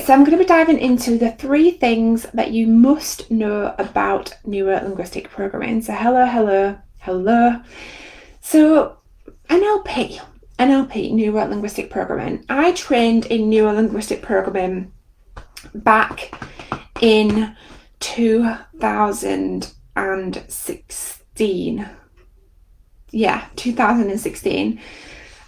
so I'm going to be diving into the 3 things that you must know about neuro-linguistic programming. So hello. So NLP, neuro-linguistic programming. I trained in neuro-linguistic programming back in 2016. Yeah, 2016.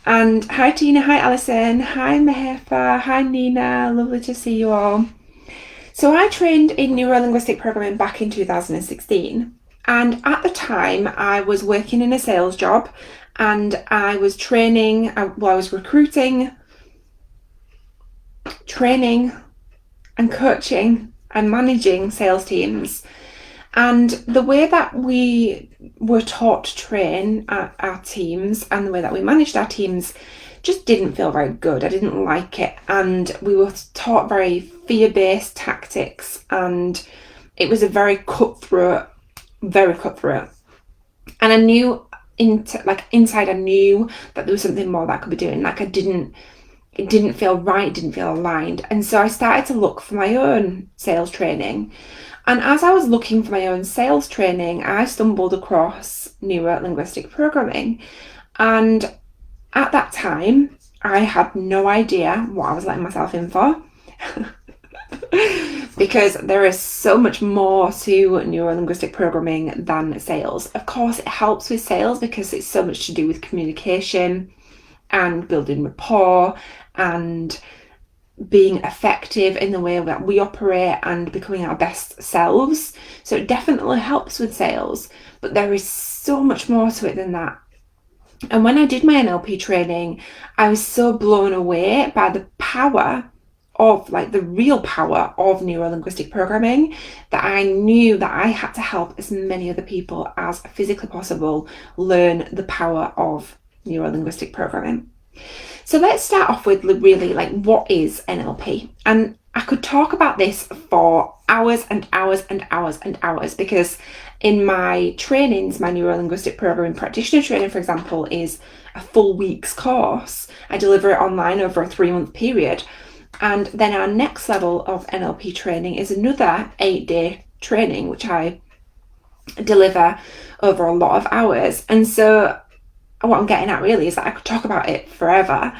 And hi Tina, hi Alison, hi Mehefa, hi Nina, lovely to see you all. So I trained in neuro-linguistic programming back in 2016, and at the time I was working in a sales job, and I was I was recruiting, training and coaching and managing sales teams. And the way that we were taught to train our teams and the way that we managed our teams just didn't feel very good. I didn't like it. And we were taught very fear-based tactics, and it was a very cutthroat. And I knew inside I knew that there was something more that I could be doing. It didn't feel right, didn't feel aligned. And so I started to look for my own sales training. And as I was looking for my own sales training, I stumbled across neuro-linguistic programming. And at that time, I had no idea what I was letting myself in for. Because there is so much more to neuro-linguistic programming than sales. Of course, it helps with sales because it's so much to do with communication and building rapport and being effective in the way that we operate and becoming our best selves. So it definitely helps with sales, but there is so much more to it than that. And when I did my NLP training, I was so blown away by the power of the real power of neuro-linguistic programming that I knew that I had to help as many other people as physically possible learn the power of neuro-linguistic programming. So let's start off with really what is NLP? And I could talk about this for hours and hours and hours and hours, because in my trainings, my neuro-linguistic programming practitioner training, for example, is a full week's course. I deliver it online over a 3-month period. And then our next level of NLP training is another 8-day training, which I deliver over a lot of hours. And so what I'm getting at really is that I could talk about it forever.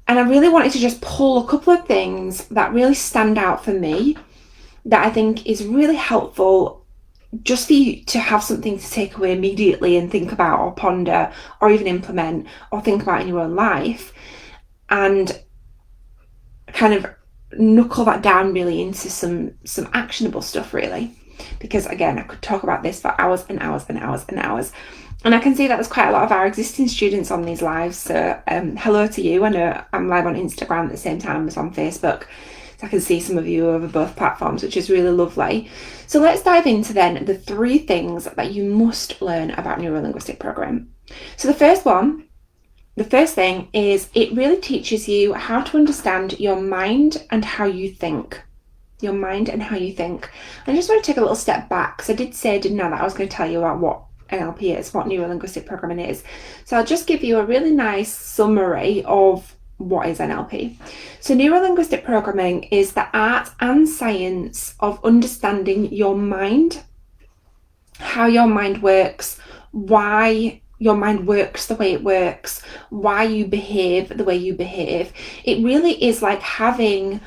And I really wanted to just pull a couple of things that really stand out for me that I think is really helpful just for you to have something to take away immediately and think about or ponder or even implement or think about in your own life, and kind of knuckle that down really into some actionable stuff really. Because again, I could talk about this for hours and hours and hours and hours. And I can see that there's quite a lot of our existing students on these lives. So hello to you. I know I'm live on Instagram at the same time as on Facebook. So I can see some of you over both platforms, which is really lovely. So let's dive into then the 3 things that you must learn about neuro-linguistic programming. So the first thing is it really teaches you how to understand your mind and how you think. Your mind and how you think. I just want to take a little step back, because I did say, didn't I, that I was going to tell you about what NLP is, what neuro-linguistic programming is. So I'll just give you a really nice summary of what is NLP. So neuro-linguistic programming is the art and science of understanding your mind, how your mind works, why your mind works the way it works, why you behave the way you behave. It really is like having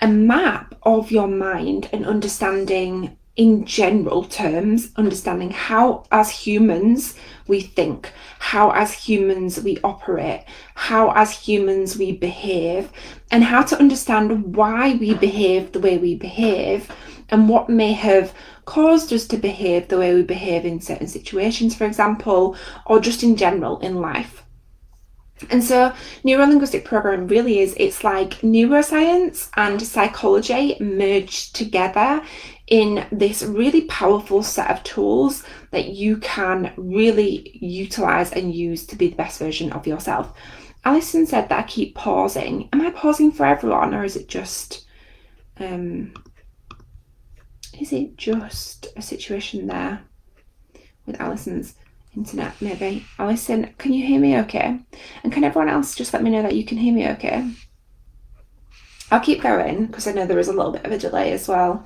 a map of your mind and understanding, in general terms, understanding how as humans we think, how as humans we operate, how as humans we behave, and how to understand why we behave the way we behave and what may have caused us to behave the way we behave in certain situations, for example, or just in general in life. And so neuro-linguistic programming really it's like neuroscience and psychology merged together in this really powerful set of tools that you can really utilize and use to be the best version of yourself. Alison said that I keep pausing. Am I pausing for everyone, or is it just a situation there with Alison's internet? Maybe. Alison, can you hear me okay? And can everyone else just let me know that you can hear me okay? I'll keep going because I know there is a little bit of a delay as well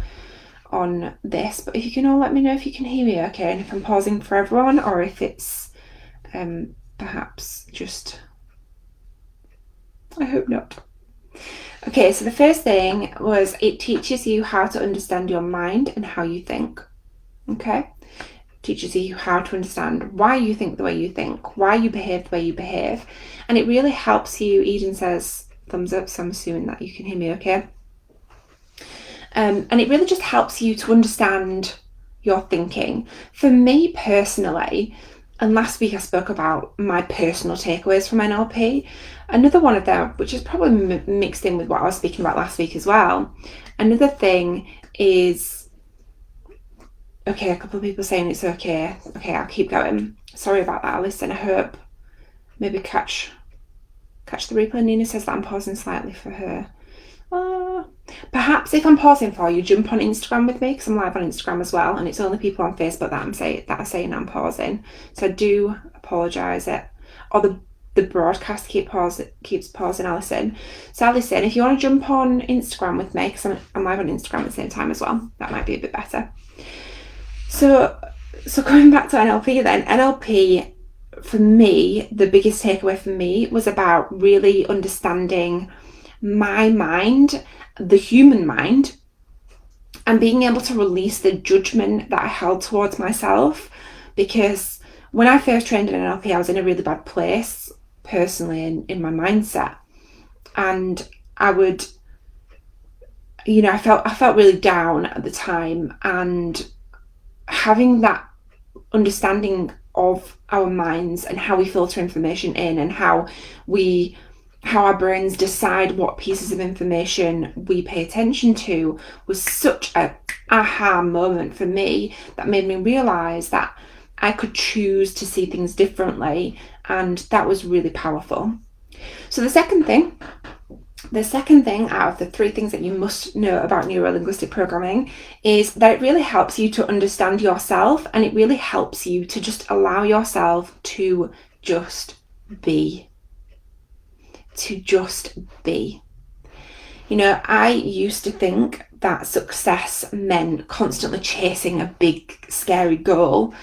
on this, but if you can all let me know if you can hear me okay, and if I'm pausing for everyone or if it's perhaps just, I hope not. Okay, so the first thing was it teaches you how to understand your mind and how you think. Okay, teaches you how to understand why you think the way you think, why you behave the way you behave, and it really helps you. Eden says thumbs up, so I'm assuming that you can hear me okay. And it really just helps you to understand your thinking. For me personally, and last week I spoke about my personal takeaways from NLP. Another one of them, which is probably mixed in with what I was speaking about last week as well. Another thing is, okay, a couple of people saying it's okay. Okay, I'll keep going. Sorry about that, Alison. I hope maybe catch the replay. Nina says that I'm pausing slightly for her. Perhaps if I'm pausing for you, jump on Instagram with me because I'm live on Instagram as well, and it's only people on Facebook that are saying I'm pausing. So I do apologise or the broadcast keeps pausing, Alison. So Alison, if you want to jump on Instagram with me, because I'm live on Instagram at the same time as well, that might be a bit better. So going back to NLP then, NLP for me, the biggest takeaway for me was about really understanding my mind, the human mind, and being able to release the judgment that I held towards myself. Because when I first trained in NLP, I was in a really bad place personally in my mindset, and I would, I felt really down at the time, and having that understanding of our minds and how we filter information in and how our brains decide what pieces of information we pay attention to was such a aha moment for me that made me realize that I could choose to see things differently, and that was really powerful. So the second thing out of the three things that you must know about neuro-linguistic programming is that it really helps you to understand yourself, and it really helps you to just allow yourself to just be. I used to think that success meant constantly chasing a big, scary goal.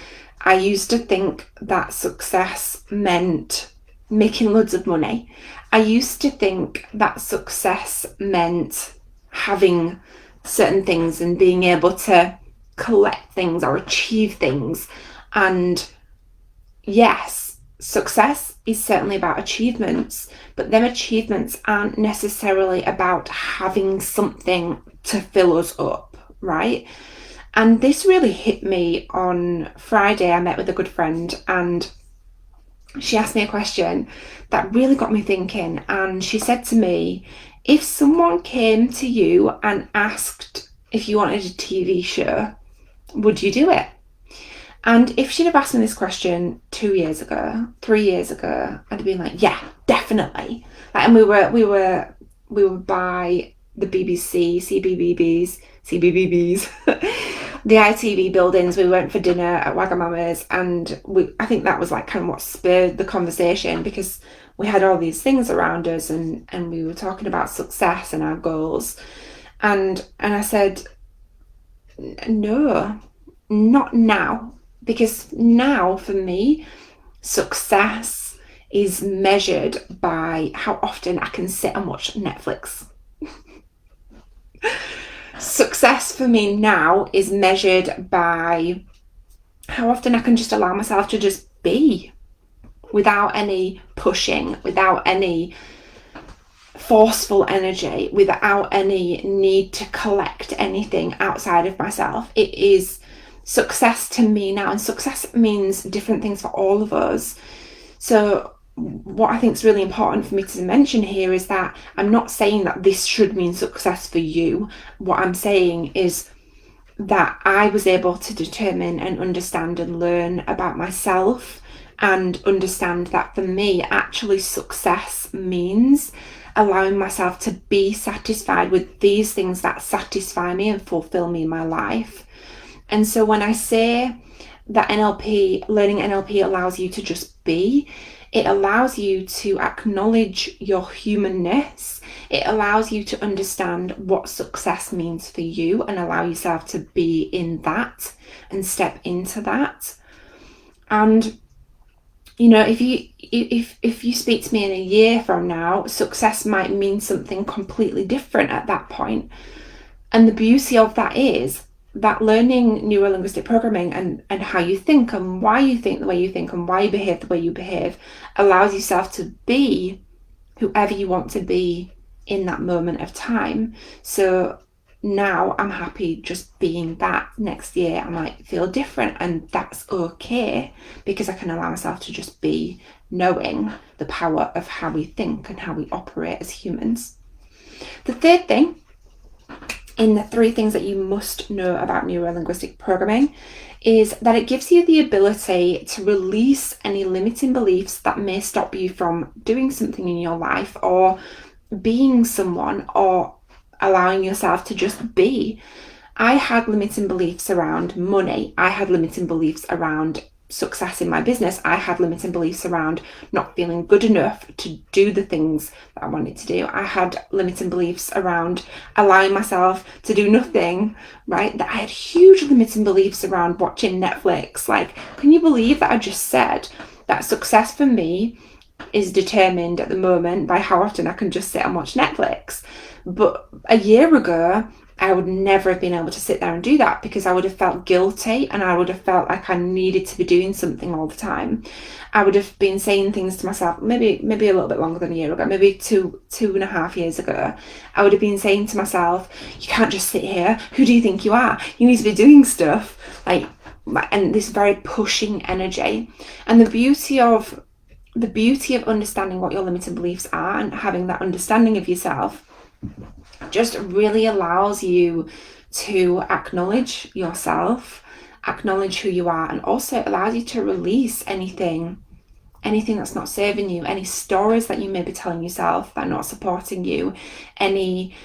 I used to think that success meant making loads of money. I used to think that success meant having certain things and being able to collect things or achieve things. And yes, success is certainly about achievements, but them achievements aren't necessarily about having something to fill us up, right? And this really hit me on Friday. I met with a good friend and she asked me a question that really got me thinking. And she said to me, if someone came to you and asked if you wanted a TV show, would you do it? And if she'd have asked me this question 2 years ago, 3 years ago, I'd have been like, yeah, definitely. And we were by the BBC, CBBBs, the ITV buildings. We went for dinner at Wagamama's, and I think that was like kind of what spurred the conversation, because we had all these things around us, and we were talking about success and our goals. And I said, no, not now. Because now, for me, success is measured by how often I can sit and watch Netflix. Success for me now is measured by how often I can just allow myself to just be without any pushing, without any forceful energy, without any need to collect anything outside of myself. It is success to me now, and success means different things for all of us. So what I think is really important for me to mention here is that I'm not saying that this should mean success for you. What I'm saying is that I was able to determine and understand and learn about myself, and understand that for me, actually success means allowing myself to be satisfied with these things that satisfy me and fulfill me in my life. And so when I say that learning NLP allows you to just be, It allows you to acknowledge your humanness. It allows you to understand what success means for you and allow yourself to be in that and step into that. And if you speak to me in a year from now, success might mean something completely different at that point. And the beauty of that is that learning neuro-linguistic programming and how you think and why you think the way you think and why you behave the way you behave allows yourself to be whoever you want to be in that moment of time. So now I'm happy just being that. Next year I might feel different, and that's okay because I can allow myself to just be, knowing the power of how we think and how we operate as humans. The third thing in the 3 things that you must know about neuro-linguistic programming is that it gives you the ability to release any limiting beliefs that may stop you from doing something in your life or being someone or allowing yourself to just be. I had limiting beliefs around money. I had limiting beliefs around success in my business. I had limiting beliefs around not feeling good enough to do the things that I wanted to do. I had limiting beliefs around allowing myself to do nothing, right? That I had huge limiting beliefs around watching Netflix. Like, can you believe that I just said that success for me is determined at the moment by how often I can just sit and watch Netflix? But a year ago, I would never have been able to sit there and do that because I would have felt guilty and I would have felt like I needed to be doing something all the time. I would have been saying things to myself, maybe a little bit longer than a year ago, maybe two and a half years ago. I would have been saying to myself, you can't just sit here. Who do you think you are? You need to be doing stuff. And this very pushing energy. And the beauty of understanding what your limiting beliefs are and having that understanding of yourself just really allows you to acknowledge yourself, acknowledge who you are, and also allows you to release anything that's not serving you, any stories that you may be telling yourself that are not supporting you, any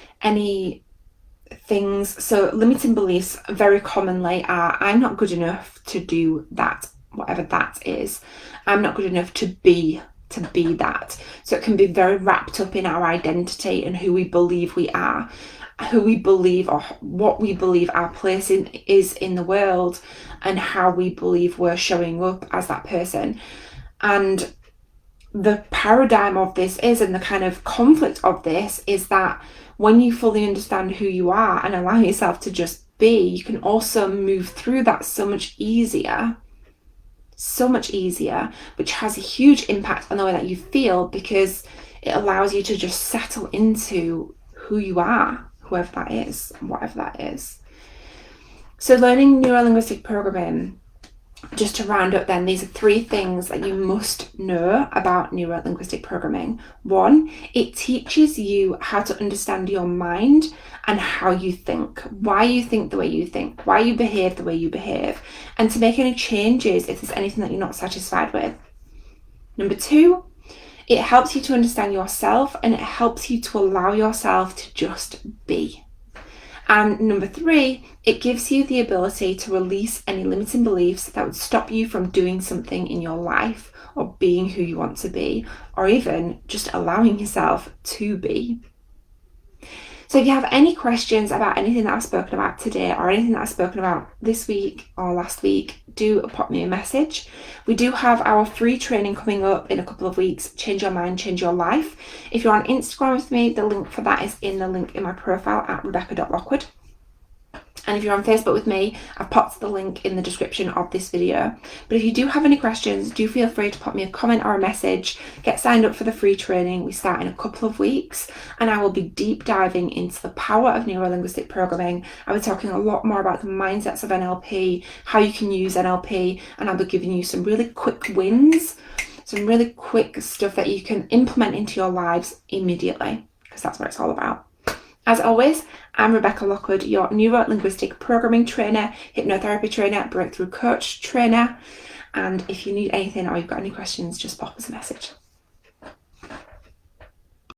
things. So limiting beliefs very commonly are, I'm not good enough to do that, whatever that is. I'm not good enough to be that. So it can be very wrapped up in our identity and who we believe we are, who we believe or what we believe our place is in the world, and how we believe we're showing up as that person. And the paradigm of this is, and the kind of conflict of this is, that when you fully understand who you are and allow yourself to just be, you can also move through that so much easier, which has a huge impact on the way that you feel, because it allows you to just settle into who you are, whoever that is, whatever that is. So learning neuro-linguistic programming, just to round up then, these are 3 things that you must know about neuro-linguistic programming. 1, it teaches you how to understand your mind and how you think, why you think the way you think, why you behave the way you behave, and to make any changes if there's anything that you're not satisfied with. Number 2, it helps you to understand yourself and it helps you to allow yourself to just be. And number 3, it gives you the ability to release any limiting beliefs that would stop you from doing something in your life or being who you want to be, or even just allowing yourself to be. So if you have any questions about anything that I've spoken about today or anything that I've spoken about this week or last week, do pop me a message. We do have our free training coming up in a couple of weeks, Change Your Mind, Change Your Life. If you're on Instagram with me, the link for that is in the link in my profile at rebecca.lockwood. And if you're on Facebook with me, I've popped the link in the description of this video. But if you do have any questions, do feel free to pop me a comment or a message. Get signed up for the free training. We start in a couple of weeks, and I will be deep diving into the power of neuro-linguistic programming. I'll be talking a lot more about the mindsets of NLP, how you can use NLP, and I'll be giving you some really quick wins, some really quick stuff that you can implement into your lives immediately, because that's what it's all about. As always, I'm Rebecca Lockwood, your neuro-linguistic programming trainer, hypnotherapy trainer, breakthrough coach trainer. And if you need anything or you've got any questions, just pop us a message.